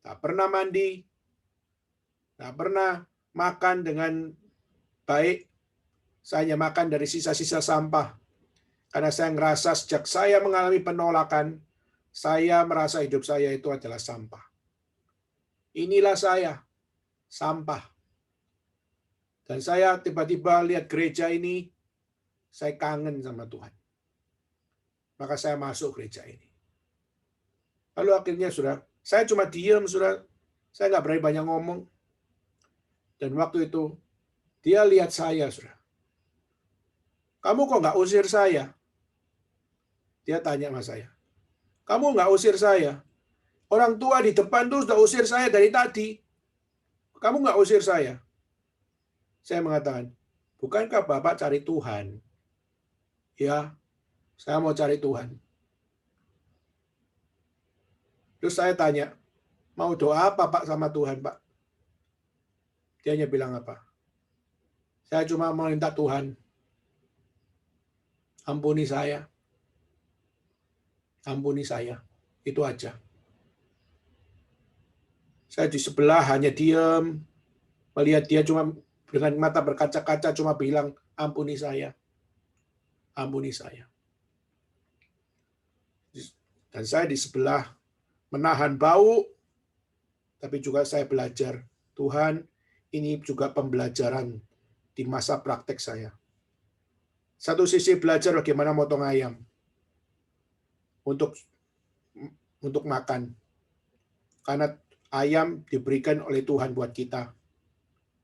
Tak pernah mandi, tak pernah makan dengan baik. Saya hanya makan dari sisa-sisa sampah. Karena saya merasa sejak saya mengalami penolakan, saya merasa hidup saya itu adalah sampah. Inilah saya, sampah. Dan saya tiba-tiba lihat gereja ini, saya kangen sama Tuhan. Maka saya masuk gereja ini. Lalu akhirnya saya cuma diam, saya nggak berani banyak ngomong. Dan waktu itu, dia lihat saya, kamu kok nggak usir saya? Dia tanya sama saya, kamu nggak usir saya? Orang tua di depan tuh sudah usir saya dari tadi. Kamu nggak usir saya? Saya mengatakan, bukankah Bapak cari Tuhan? Ya, saya mau cari Tuhan. Terus saya tanya, mau doa apa Pak sama Tuhan Pak? Dia hanya bilang apa? Saya cuma mau minta Tuhan, ampuni saya. Ampuni saya. Itu aja. Saya di sebelah hanya diam, melihat dia cuma dengan mata berkaca-kaca cuma bilang, ampuni saya. Ampuni saya. Dan saya di sebelah menahan bau, tapi juga saya belajar, Tuhan, ini juga pembelajaran di masa praktek saya. Satu sisi belajar bagaimana motong ayam untuk makan. Karena ayam diberikan oleh Tuhan buat kita.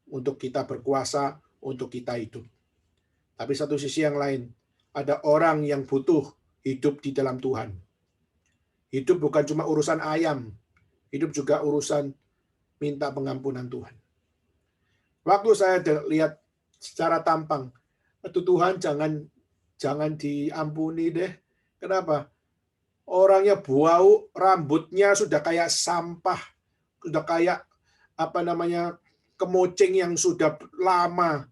Untuk kita berkuasa, untuk kita hidup. Tapi satu sisi yang lain, ada orang yang butuh hidup di dalam Tuhan. Hidup bukan cuma urusan ayam, hidup juga urusan minta pengampunan Tuhan. Waktu saya lihat secara tampang, aduh Tuhan jangan diampuni deh. Kenapa? Orangnya bau, rambutnya sudah kayak sampah, sudah kayak kemoceng yang sudah lama,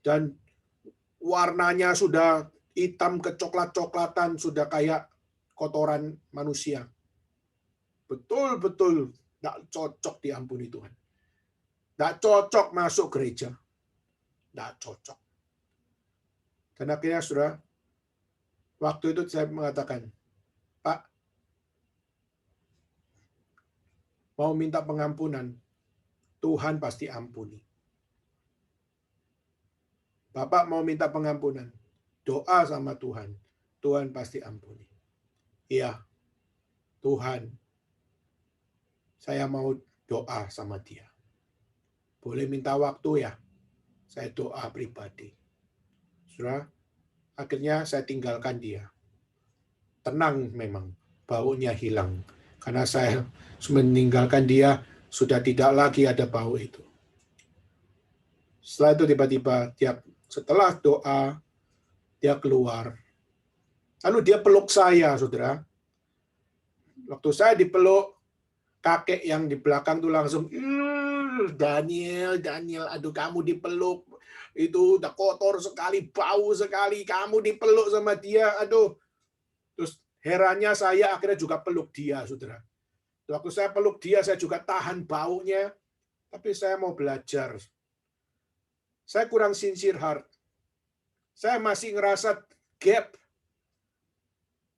dan warnanya sudah hitam kecoklat-coklatan, sudah kayak kotoran manusia. Betul-betul tidak cocok diampuni Tuhan. Tidak cocok masuk gereja. Tidak cocok. Dan akhirnya waktu itu saya mengatakan, Pak, mau minta pengampunan, Tuhan pasti ampuni. Bapak mau minta pengampunan, doa sama Tuhan, Tuhan pasti ampuni. Iya, Tuhan, saya mau doa sama dia. Boleh minta waktu ya? Saya doa pribadi. Saudara, akhirnya saya tinggalkan dia. Tenang memang, baunya hilang. Karena saya meninggalkan dia, sudah tidak lagi ada bau itu. Setelah itu tiba-tiba setelah doa, dia keluar. Lalu dia peluk saya, saudara. Waktu saya dipeluk, kakek yang di belakang tuh langsung, Daniel, aduh kamu dipeluk. Itu udah kotor sekali, bau sekali, kamu dipeluk sama dia, aduh. Terus herannya saya akhirnya juga peluk dia, saudara. Waktu saya peluk dia, saya juga tahan baunya, tapi saya mau belajar. Saya kurang sincere heart. Saya masih ngerasa gap.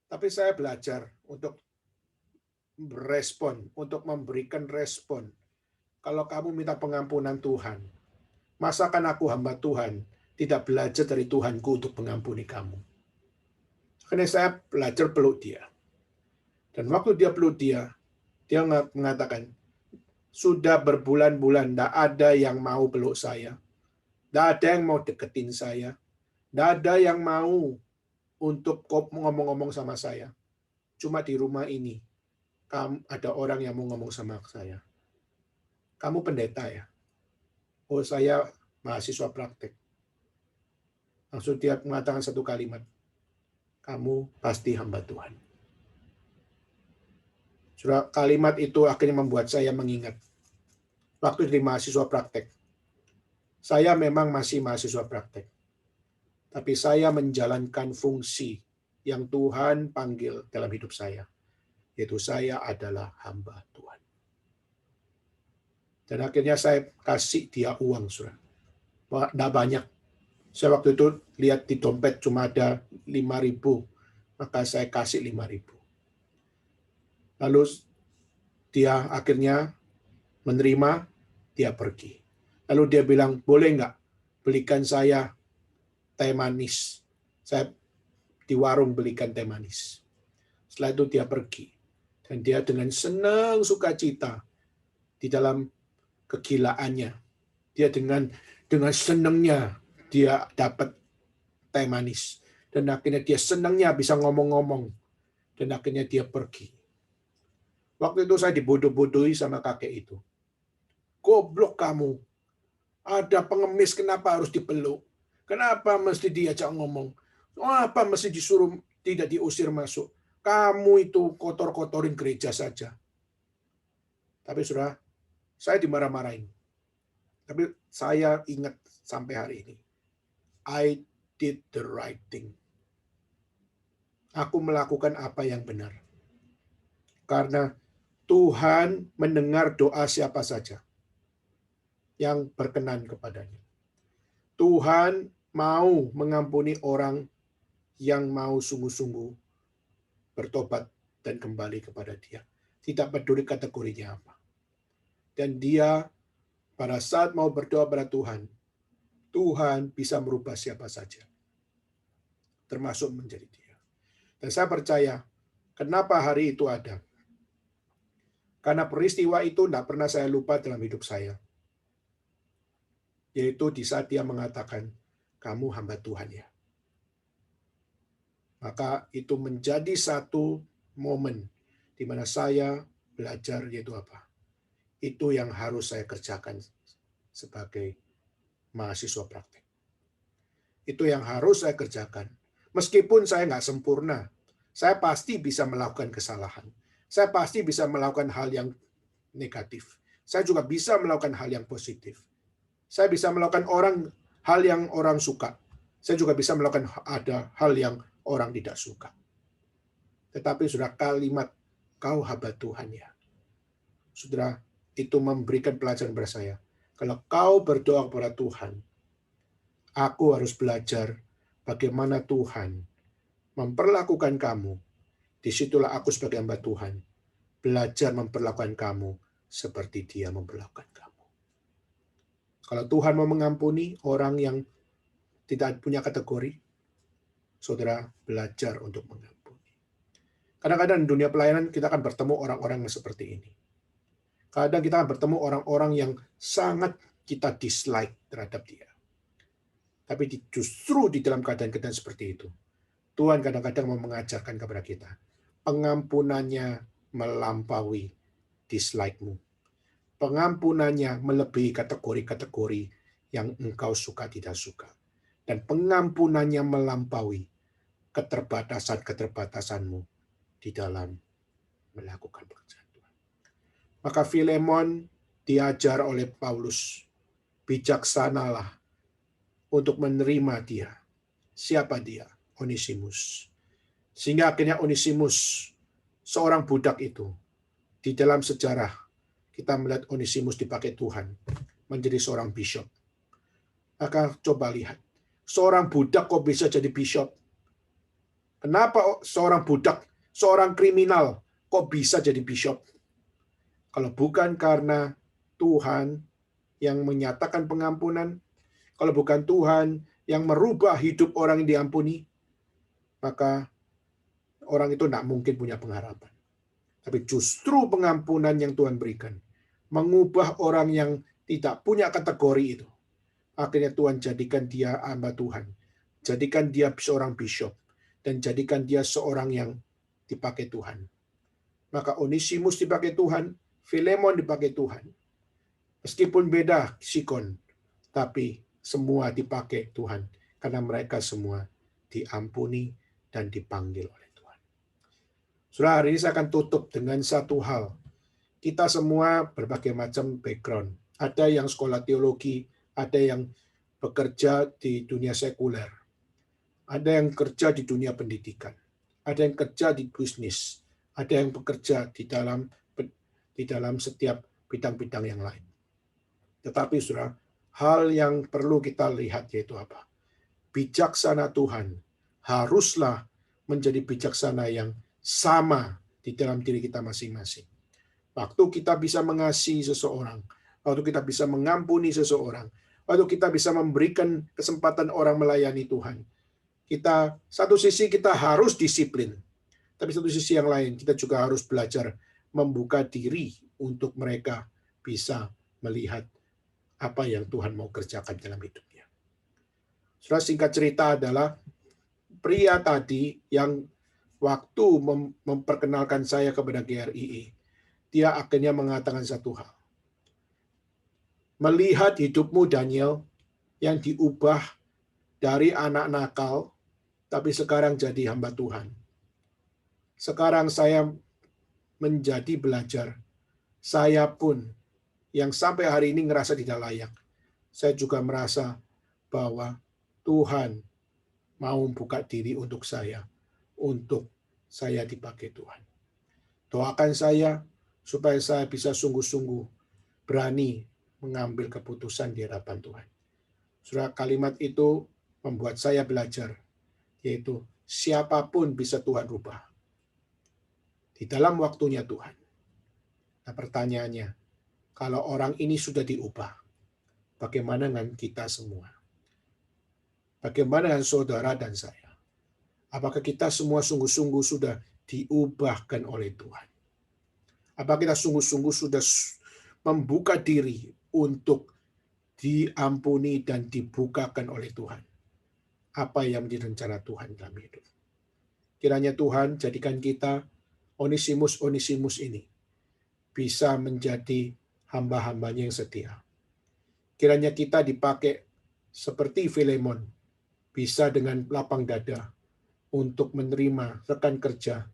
Tapi saya belajar untuk berespon, untuk memberikan respon. Kalau kamu minta pengampunan Tuhan, masakan aku hamba Tuhan tidak belajar dari Tuhanku untuk mengampuni kamu? Karena saya belajar peluk dia. Dan waktu dia peluk dia mengatakan, sudah berbulan-bulan tidak ada yang mau peluk saya. Tidak ada yang mau deketin saya. Tidak ada yang mau untuk ngomong-ngomong sama saya. Cuma di rumah ini, ada orang yang mau ngomong sama saya. Kamu pendeta ya? Oh, saya mahasiswa praktek. Langsung dia mengatakan satu kalimat. Kamu pasti hamba Tuhan. Kalimat itu akhirnya membuat saya mengingat. Waktu di mahasiswa praktek. Saya memang masih mahasiswa praktek. Tapi saya menjalankan fungsi yang Tuhan panggil dalam hidup saya. Yaitu saya adalah hamba Tuhan. Dan akhirnya saya kasih dia uang, saudara. Tidak banyak. Saya waktu itu lihat di dompet cuma ada 5.000, maka saya kasih 5.000. Lalu dia akhirnya menerima, dia pergi. Lalu dia bilang, boleh nggak belikan saya teh manis? Saya di warung belikan teh manis. Setelah itu dia pergi. Dan dia dengan senang sukacita di dalam kegilaannya. Dia dengan senangnya dia dapat teh manis. Dan akhirnya dia senangnya bisa ngomong-ngomong. Dan akhirnya dia pergi. Waktu itu saya dibodoh-bodohi sama kakek itu. Goblok kamu. Ada pengemis, kenapa harus dipeluk? Kenapa mesti diajak ngomong? Kenapa mesti disuruh tidak diusir masuk? Kamu itu kotor-kotorin gereja saja. Tapi saudara, saya dimarah-marahin. Tapi saya ingat sampai hari ini. I did the right thing. Aku melakukan apa yang benar. Karena Tuhan mendengar doa siapa saja yang berkenan kepadanya. Tuhan mau mengampuni orang yang mau sungguh-sungguh bertobat dan kembali kepada Dia. Tidak peduli kategorinya apa. Dan dia pada saat mau berdoa pada Tuhan, Tuhan bisa merubah siapa saja. Termasuk menjadi dia. Dan saya percaya, kenapa hari itu ada? Karena peristiwa itu tidak pernah saya lupa dalam hidup saya. Yaitu di saat dia mengatakan, kamu hamba Tuhan ya. Maka itu menjadi satu momen di mana saya belajar yaitu apa? Itu yang harus saya kerjakan sebagai mahasiswa praktek. Itu yang harus saya kerjakan. Meskipun saya nggak sempurna, saya pasti bisa melakukan kesalahan. Saya pasti bisa melakukan hal yang negatif. Saya juga bisa melakukan hal yang positif. Saya bisa melakukan hal yang orang suka. Saya juga bisa melakukan hal yang orang tidak suka. Tetapi sudah kalimat, kau hamba Tuhan ya. Saudara, itu memberikan pelajaran kepada saya. Kalau kau berdoa kepada Tuhan, aku harus belajar bagaimana Tuhan memperlakukan kamu. Disitulah aku sebagai hamba Tuhan belajar memperlakukan kamu seperti Dia memperlakukan kamu. Kalau Tuhan mau mengampuni orang yang tidak punya kategori, saudara belajar untuk mengampuni. Kadang-kadang di dunia pelayanan kita akan bertemu orang-orang yang seperti ini. Kadang kita akan bertemu orang-orang yang sangat kita dislike terhadap dia. Tapi justru di dalam keadaan-keadaan seperti itu, Tuhan kadang-kadang mau mengajarkan kepada kita, pengampunannya melampaui dislike-mu. Pengampunannya melebihi kategori-kategori yang engkau suka tidak suka. Dan pengampunannya melampaui keterbatasan-keterbatasanmu di dalam melakukan pekerjaan Tuhan. Maka Filemon diajar oleh Paulus, bijaksanalah untuk menerima dia. Siapa dia? Onesimus. Sehingga akhirnya Onesimus, seorang budak itu, di dalam sejarah kita melihat Onesimus dipakai Tuhan menjadi seorang bishop. Maka coba lihat, seorang budak kok bisa jadi bishop? Kenapa seorang budak, seorang kriminal kok bisa jadi bishop? Kalau bukan karena Tuhan yang menyatakan pengampunan, kalau bukan Tuhan yang merubah hidup orang yang diampuni, maka orang itu tidak mungkin punya pengharapan. Tapi justru pengampunan yang Tuhan berikan, mengubah orang yang tidak punya kategori itu. Akhirnya Tuhan jadikan dia hamba Tuhan. Jadikan dia seorang bishop. Dan jadikan dia seorang yang dipakai Tuhan. Maka Onesimus dipakai Tuhan, Filemon dipakai Tuhan. Meskipun beda sikon, tapi semua dipakai Tuhan. Karena mereka semua diampuni dan dipanggil oleh Tuhan. Saudara, hari ini saya akan tutup dengan satu hal. Kita semua berbagai macam background. Ada yang sekolah teologi, ada yang bekerja di dunia sekuler, ada yang kerja di dunia pendidikan, ada yang kerja di bisnis, ada yang bekerja di dalam setiap bidang-bidang yang lain. Tetapi saudara, hal yang perlu kita lihat yaitu apa? Bijaksana Tuhan haruslah menjadi bijaksana yang sama di dalam diri kita masing-masing. Waktu kita bisa mengasihi seseorang, waktu kita bisa mengampuni seseorang, waktu kita bisa memberikan kesempatan orang melayani Tuhan, kita satu sisi kita harus disiplin, tapi satu sisi yang lain kita juga harus belajar membuka diri untuk mereka bisa melihat apa yang Tuhan mau kerjakan dalam hidupnya. Saudara, singkat cerita adalah pria tadi yang waktu memperkenalkan saya kepada GRII, dia akhirnya mengatakan satu hal. Melihat hidupmu, Daniel, yang diubah dari anak nakal, tapi sekarang jadi hamba Tuhan. Sekarang saya menjadi belajar. Saya pun yang sampai hari ini ngerasa tidak layak. Saya juga merasa bahwa Tuhan mau buka diri untuk saya dipakai Tuhan. Doakan saya supaya saya bisa sungguh-sungguh berani mengambil keputusan di hadapan Tuhan. Saudara, kalimat itu membuat saya belajar, yaitu siapapun bisa Tuhan rubah di dalam waktunya Tuhan. Nah, pertanyaannya, kalau orang ini sudah diubah, bagaimana dengan kita semua? Bagaimana dengan saudara dan saya? Apakah kita semua sungguh-sungguh sudah diubahkan oleh Tuhan? Apakah kita sungguh-sungguh sudah membuka diri untuk diampuni dan dibukakan oleh Tuhan? Apa yang menjadi rencana Tuhan dalam hidup? Kiranya Tuhan jadikan kita Onesimus ini bisa menjadi hamba-hambanya yang setia. Kiranya kita dipakai seperti Filemon, bisa dengan lapang dada untuk menerima rekan kerja,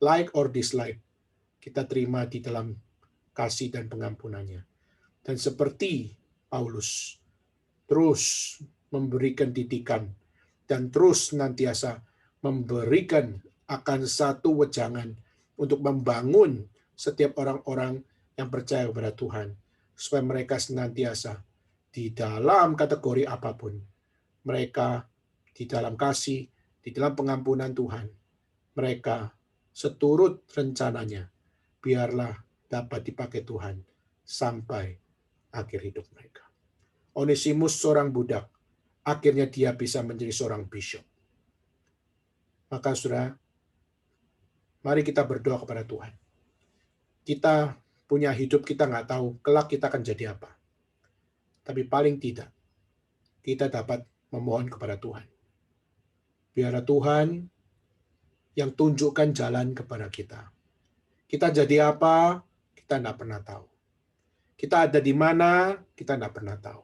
like or dislike, kita terima di dalam kasih dan pengampunannya. Dan seperti Paulus, terus memberikan didikan dan terus senantiasa memberikan akan satu wejangan untuk membangun setiap orang-orang yang percaya kepada Tuhan, supaya mereka senantiasa di dalam kategori apapun, mereka di dalam kasih, di dalam pengampunan Tuhan, mereka seturut rencananya, biarlah dapat dipakai Tuhan sampai akhir hidup mereka. Onesimus seorang budak, akhirnya dia bisa menjadi seorang bishop. Maka saudara, mari kita berdoa kepada Tuhan. Kita punya hidup, kita nggak tahu kelak kita akan jadi apa. Tapi paling tidak, kita dapat memohon kepada Tuhan. Biarlah Tuhan yang tunjukkan jalan kepada kita. Kita jadi apa, kita tidak pernah tahu. Kita ada di mana, kita tidak pernah tahu.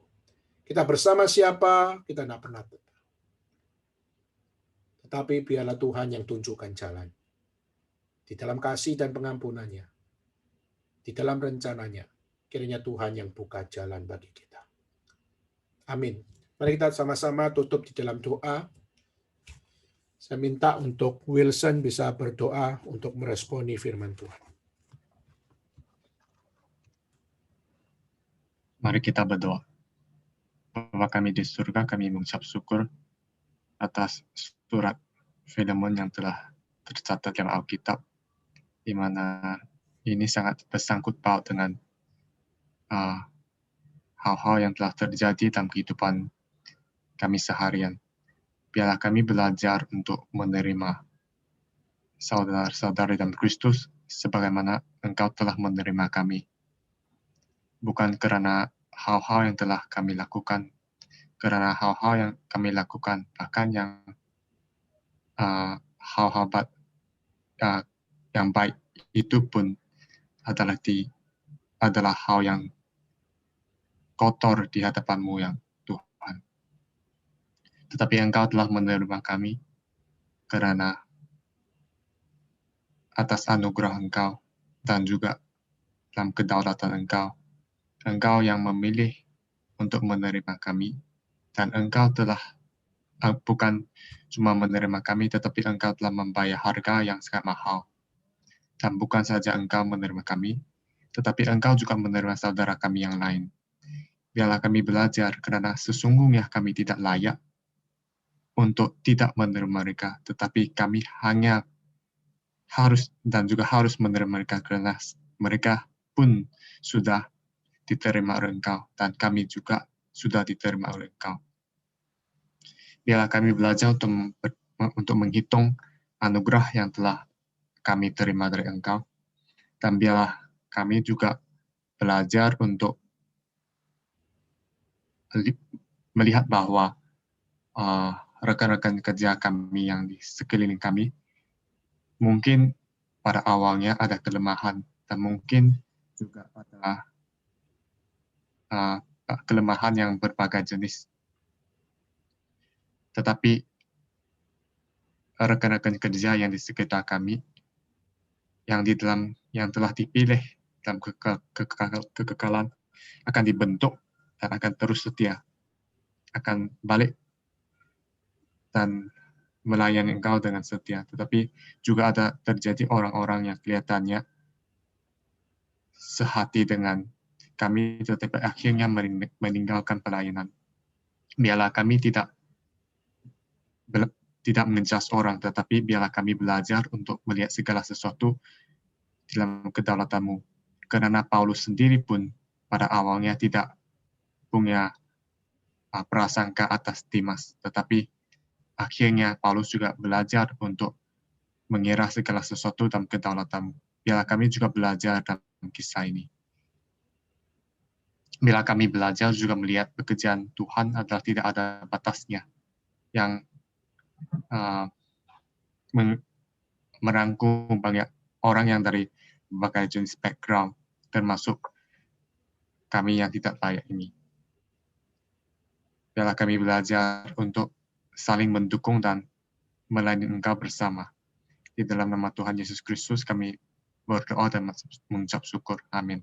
Kita bersama siapa, kita tidak pernah tahu. Tetapi biarlah Tuhan yang tunjukkan jalan. Di dalam kasih dan pengampunannya. Di dalam rencananya. Kiranya Tuhan yang buka jalan bagi kita. Amin. Mari kita sama-sama tutup di dalam doa. Saya minta untuk Wilson bisa berdoa untuk meresponi firman Tuhan. Mari kita berdoa. Bapa kami di surga, kami mengucap syukur atas surat Filemon yang telah tercatat dalam Alkitab, di mana ini sangat bersangkut paut dengan hal-hal yang telah terjadi dalam kehidupan kami seharian. Biarlah kami belajar untuk menerima saudara-saudara dalam Kristus sebagaimana Engkau telah menerima kami. Bukan karena hal-hal yang telah kami lakukan, karena hal-hal yang kami lakukan, bahkan yang hal-hal yang baik itu pun adalah hal yang kotor di hadapan-Mu yang Tuhan. Tetapi Engkau telah menerima kami karena atas anugerah Engkau dan juga dalam kedaulatan Engkau. Engkau yang memilih untuk menerima kami, dan Engkau telah bukan cuma menerima kami, tetapi Engkau telah membayar harga yang sangat mahal. Dan bukan saja Engkau menerima kami, tetapi Engkau juga menerima saudara kami yang lain. Biarlah kami belajar, karena sesungguhnya kami tidak layak untuk tidak menerima mereka, tetapi kami hanya harus dan juga harus menerima mereka, karena mereka pun sudah diterima oleh Engkau, dan kami juga sudah diterima oleh Engkau. Biarlah kami belajar untuk menghitung anugerah yang telah kami terima dari Engkau, dan biarlah kami juga belajar untuk melihat bahwa rekan-rekan kerja kami yang di sekeliling kami mungkin pada awalnya ada kelemahan, dan mungkin juga ada kelemahan yang berbagai jenis. Tetapi rekan-rekan kerja yang di sekitar kami, yang telah dipilih dalam kekekalan, akan dibentuk dan akan terus setia, akan balik dan melayani Engkau dengan setia. Tetapi juga ada terjadi orang-orang yang kelihatannya sehati dengan kami, tetapi akhirnya meninggalkan pelayanan. Biarlah kami tidak mengejas orang, tetapi biarlah kami belajar untuk melihat segala sesuatu dalam kedaulatan-Mu. Karena Paulus sendiri pun pada awalnya tidak punya prasangka atas Dimas, tetapi akhirnya Paulus juga belajar untuk mengira segala sesuatu dalam kedaulatan-Mu. Biarlah kami juga belajar dalam kisah ini. Bila kami belajar juga melihat pekerjaan Tuhan adalah tidak ada batasnya, yang merangkum banyak orang yang dari berbagai jenis background, termasuk kami yang tidak layak ini. Biarlah kami belajar untuk saling mendukung dan melayani Engkau bersama. Di dalam nama Tuhan Yesus Kristus kami berdoa dan mengucap syukur. Amin.